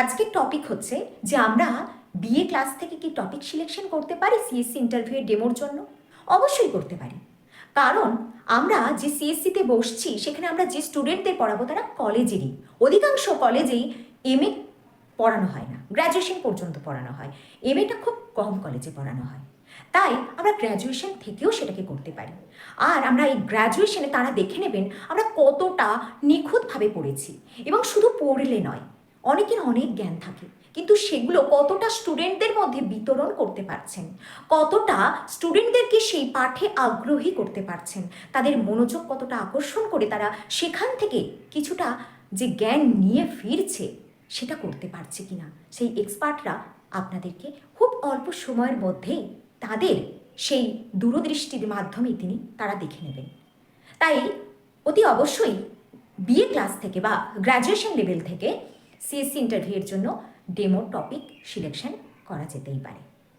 আজকের টপিক হচ্ছে যে আমরা বিএ ক্লাস থেকে কি টপিক সিলেকশন করতে পারি সিএসসি ইন্টারভিউ ডেমোর জন্য? অবশ্যই করতে পারি। কারণ আমরা যে সিএসসিতে বসছি সেখানে আমরা যে স্টুডেন্টদের পড়াবো তারা কলেজেরই, অধিকাংশ কলেজেই এমএ পড়ানো হয় না, গ্র্যাজুয়েশন পর্যন্ত পড়ানো হয়। এমএটা খুব কম কলেজে পড়ানো হয়। তাই আমরা গ্র্যাজুয়েশন থেকেও সেটাকে করতে পারি। আর আমরা এই গ্র্যাজুয়েশনে তারা দেখে নেবেন আমরা কতটা নিখুঁতভাবে পড়েছি। এবং শুধু পড়লে নয়, অনেকের অনেক জ্ঞান থাকে, কিন্তু সেগুলো কতটা স্টুডেন্টদের মধ্যে বিতরণ করতে পারছেন, কতটা স্টুডেন্টদেরকে সেই পাঠে আগ্রহী করতে পারছেন, তাদের মনোযোগ কতটা আকর্ষণ করে তারা সেখান থেকে কিছুটা যে জ্ঞান নিয়ে ফিরছে সেটা করতে পারছে কিনা, সেই এক্সপার্টরা আপনাদেরকে খুব অল্প সময়ের মধ্যেই তাদের সেই দূরদৃষ্টির মাধ্যমে তারা দেখে নেবেন। তাই অতি অবশ্যই বিএ ক্লাস থেকে বা গ্র্যাজুয়েশন লেভেল থেকে সিএসসি ইন্টারভিউয়ের জন্য ডেমো টপিক সিলেকশন করা যেতেই পারে।